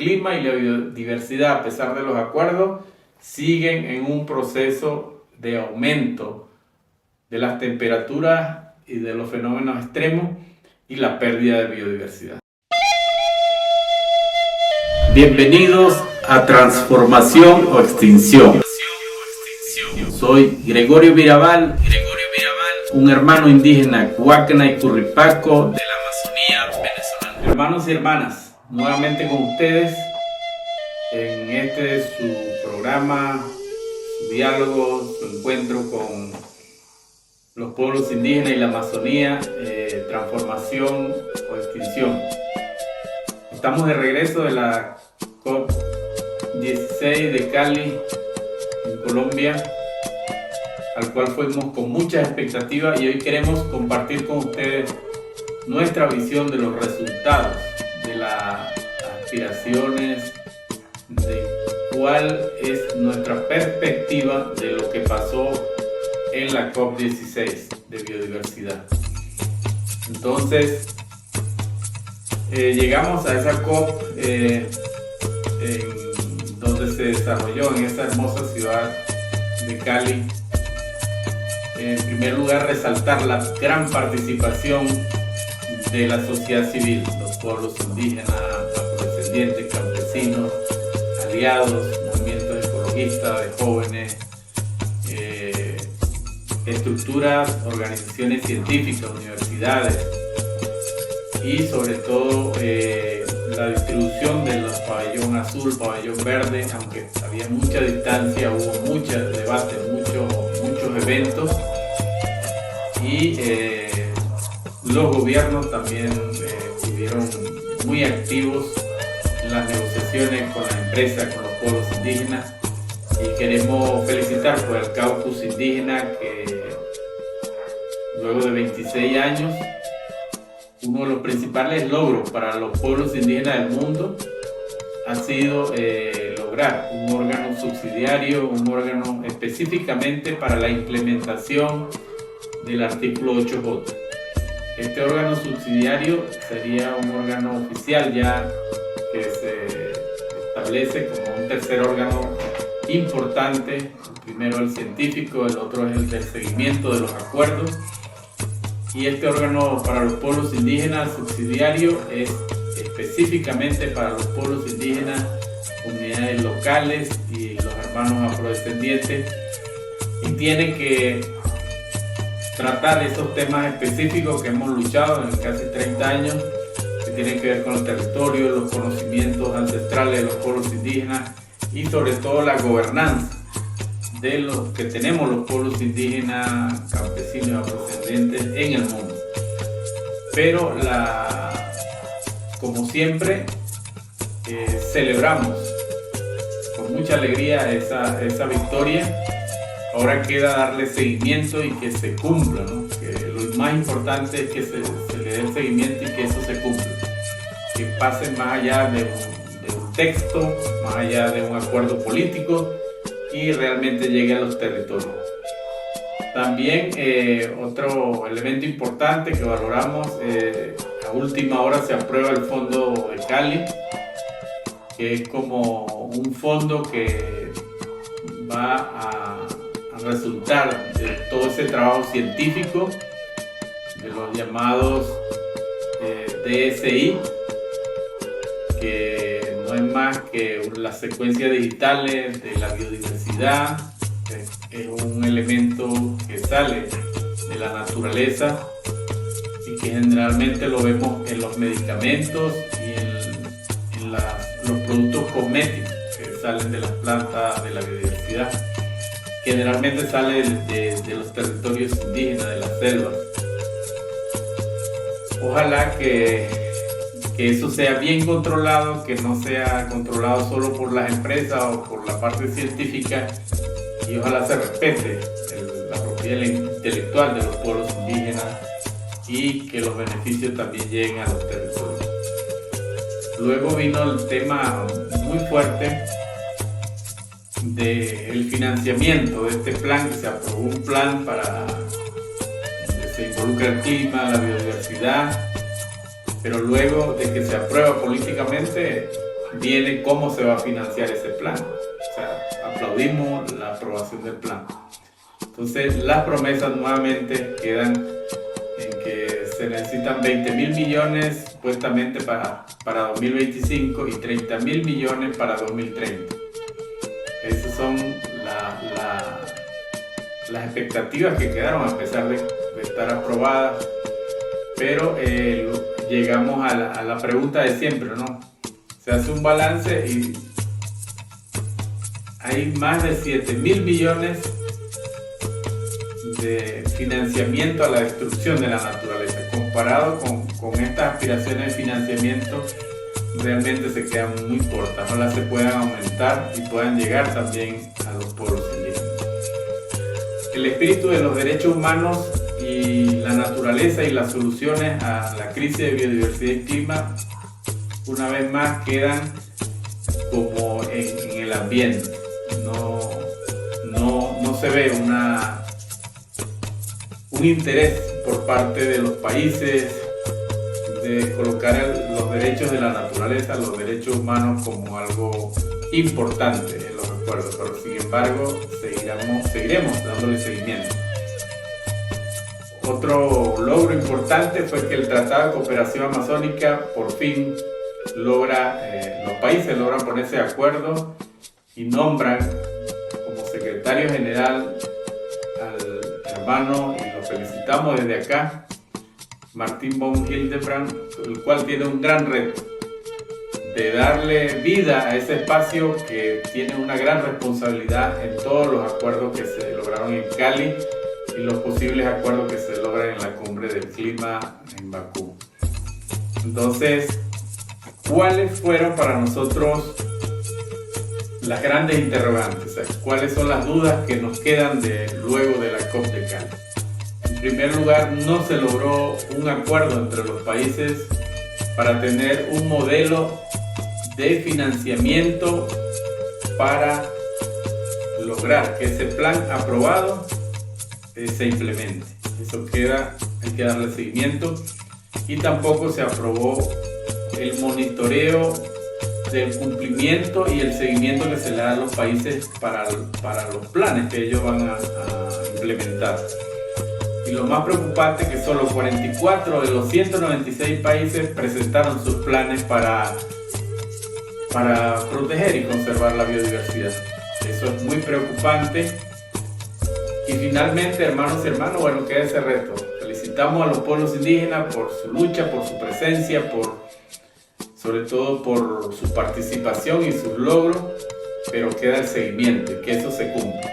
clima y la biodiversidad, a pesar de los acuerdos, siguen en un proceso de aumento de las temperaturas y de los fenómenos extremos y la pérdida de biodiversidad. Bienvenidos a Transformación o Extinción. Soy Gregorio Mirabal, un hermano indígena Huacna y Curripaco de la Amazonía venezolana. Hermanos y hermanas, nuevamente con ustedes en este su programa, su diálogo, su encuentro con los pueblos indígenas y la Amazonía, transformación o extinción. Estamos de regreso de la COP16 de Cali, en Colombia, al cual fuimos con muchas expectativas, y hoy queremos compartir con ustedes nuestra visión de los resultados, de las aspiraciones, de cuál es nuestra perspectiva de lo que pasó en la COP16 de biodiversidad. Entonces, llegamos a esa COP donde se desarrolló en esa hermosa ciudad de Cali. En primer lugar, resaltar la gran participación de la sociedad civil, los pueblos indígenas, afrodescendientes, campesinos, aliados, movimientos ecologistas de jóvenes, estructuras, organizaciones científicas, universidades, y sobre todo la distribución de los pabellón azul, pabellón verde. Aunque había mucha distancia, hubo mucho debate, muchos eventos, y los gobiernos también estuvieron muy activos en las negociaciones con las empresas, con los pueblos indígenas, y queremos felicitar pues, al caucus indígena, que luego de 26 años, uno de los principales logros para los pueblos indígenas del mundo ha sido lograr un órgano subsidiario, un órgano específicamente para la implementación del artículo 8J. Este órgano subsidiario sería un órgano oficial ya que se establece como un tercer órgano importante. El primero el científico, el otro es el del seguimiento de los acuerdos. Y este órgano para los pueblos indígenas subsidiario es específicamente para los pueblos indígenas, comunidades locales y los hermanos afrodescendientes, y tiene que tratar esos temas específicos que hemos luchado en casi 30 años, que tienen que ver con el territorio, los conocimientos ancestrales de los pueblos indígenas y sobre todo la gobernanza de los que tenemos los pueblos indígenas, campesinos y afrodescendientes en el mundo. Pero como siempre, celebramos con mucha alegría esa victoria. Ahora queda darle seguimiento y que se cumpla, ¿no? Que lo más importante es que se le dé el seguimiento y que eso se cumpla, que pase más allá de un texto, más allá de un acuerdo político, y realmente llegue a los territorios. También otro elemento importante que valoramos, a última hora se aprueba el Fondo de Cali, que es como un fondo que va a resultar de todo ese trabajo científico, de los llamados DSI, que no es más que las secuencias digitales de la biodiversidad. Es un elemento que sale de la naturaleza y que generalmente lo vemos en los medicamentos y en los productos cosméticos que salen de las plantas de la biodiversidad. Generalmente sale de los territorios indígenas, de las selvas. Ojalá que eso sea bien controlado, que no sea controlado solo por las empresas o por la parte científica, y ojalá se respete la propiedad intelectual de los pueblos indígenas y que los beneficios también lleguen a los territorios. Luego vino el tema muy fuerte del financiamiento de este plan, que se aprobó un plan para donde se involucra el clima, la biodiversidad, pero luego de que se aprueba políticamente viene cómo se va a financiar ese plan. O sea, aplaudimos la aprobación del plan. Entonces, las promesas nuevamente quedan en que se necesitan 20.000 millones supuestamente para 2025 y 30.000 millones para 2030. Esas son las expectativas que quedaron a pesar de estar aprobadas. Pero llegamos a la pregunta de siempre, ¿no? Se hace un balance y hay más de 7.000 millones de financiamiento a la destrucción de la naturaleza. Comparado con estas aspiraciones de financiamiento, realmente se quedan muy cortas. Ojalá se puedan aumentar y puedan llegar también a los pueblos indígenas. El espíritu de los derechos humanos y la naturaleza y las soluciones a la crisis de biodiversidad y clima, una vez más quedan como en el ambiente. No se ve un interés por parte de los países de colocar los derechos de la naturaleza, los derechos humanos como algo importante en los acuerdos, pero sin embargo seguiremos dándole seguimiento. Otro logro importante fue que el Tratado de Cooperación Amazónica por fin los países logran ponerse de acuerdo y nombran como secretario general al hermano, y lo felicitamos desde acá, Martín von Hildebrand, el cual tiene un gran reto de darle vida a ese espacio que tiene una gran responsabilidad en todos los acuerdos que se lograron en Cali y los posibles acuerdos que se logran en la Cumbre del Clima en Bakú. Entonces, ¿cuáles fueron para nosotros las grandes interrogantes? O sea, ¿cuáles son las dudas que nos quedan luego de la COP de Cali? En primer lugar, no se logró un acuerdo entre los países para tener un modelo de financiamiento para lograr que ese plan aprobado se implemente. Eso hay que darle seguimiento. Y tampoco se aprobó el monitoreo del cumplimiento y el seguimiento que se le da a los países para los planes que ellos van a implementar. Y lo más preocupante es que solo 44 de los 196 países presentaron sus planes para proteger y conservar la biodiversidad. Eso es muy preocupante. Y finalmente, hermanos y hermanas, bueno, queda ese reto. Felicitamos a los pueblos indígenas por su lucha, por su presencia, sobre todo por su participación y sus logros, pero queda el seguimiento y que eso se cumpla.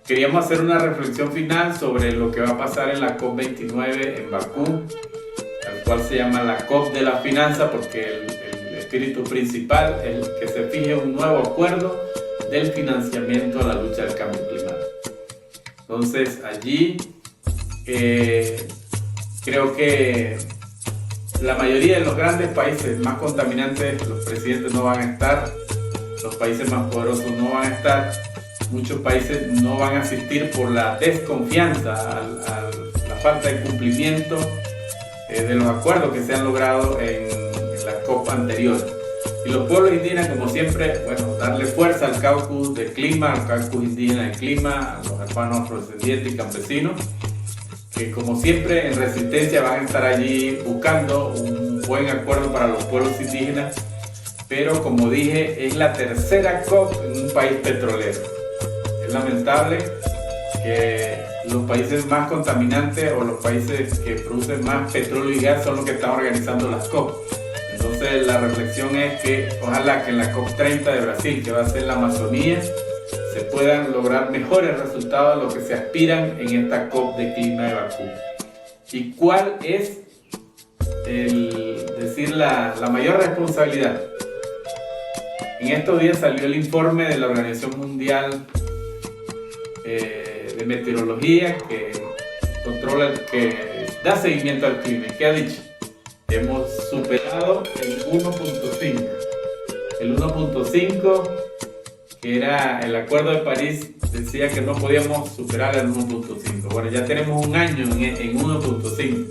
Queríamos hacer una reflexión final sobre lo que va a pasar en la COP29 en Bakú, al cual se llama la COP de la finanza, porque el espíritu principal es que se fije un nuevo acuerdo del financiamiento a la lucha del cambio climático. Entonces allí creo que la mayoría de los grandes países más contaminantes, los presidentes no van a estar, los países más poderosos no van a estar, muchos países no van a asistir por la desconfianza, a la falta de cumplimiento de los acuerdos que se han logrado en la COP anterior. Y los pueblos indígenas, como siempre, bueno, darle fuerza al caucus de clima, al caucus indígena de clima, a los hermanos afrodescendientes y campesinos, que como siempre en resistencia van a estar allí buscando un buen acuerdo para los pueblos indígenas, pero como dije, es la tercera COP en un país petrolero. Es lamentable que los países más contaminantes o los países que producen más petróleo y gas son los que están organizando las COP. Entonces la reflexión es que ojalá que en la COP30 de Brasil, que va a ser la Amazonía, se puedan lograr mejores resultados a los que se aspiran en esta COP de clima de Bakú. ¿Y cuál es la mayor responsabilidad? En estos días salió el informe de la Organización Mundial de Meteorología que da seguimiento al clima. ¿Qué ha dicho? Hemos superado el 1.5. El 1.5, que era el Acuerdo de París, decía que no podíamos superar el 1.5. Bueno, ya tenemos un año en 1.5.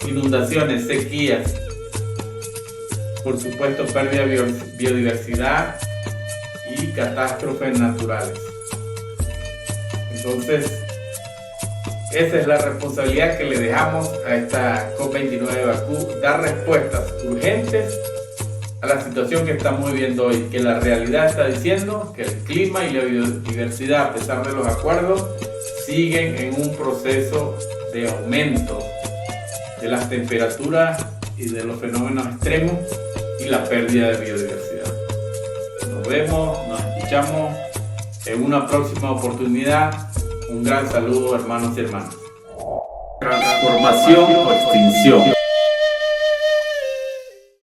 Inundaciones, sequías, por supuesto pérdida de biodiversidad y catástrofes naturales. Entonces, esa es la responsabilidad que le dejamos a esta COP29 de Bakú, dar respuestas urgentes a la situación que estamos viviendo hoy, que la realidad está diciendo que el clima y la biodiversidad, a pesar de los acuerdos, siguen en un proceso de aumento de las temperaturas y de los fenómenos extremos y la pérdida de biodiversidad. Nos vemos, nos escuchamos en una próxima oportunidad. Un gran saludo, hermanos y hermanas. Transformación o extinción.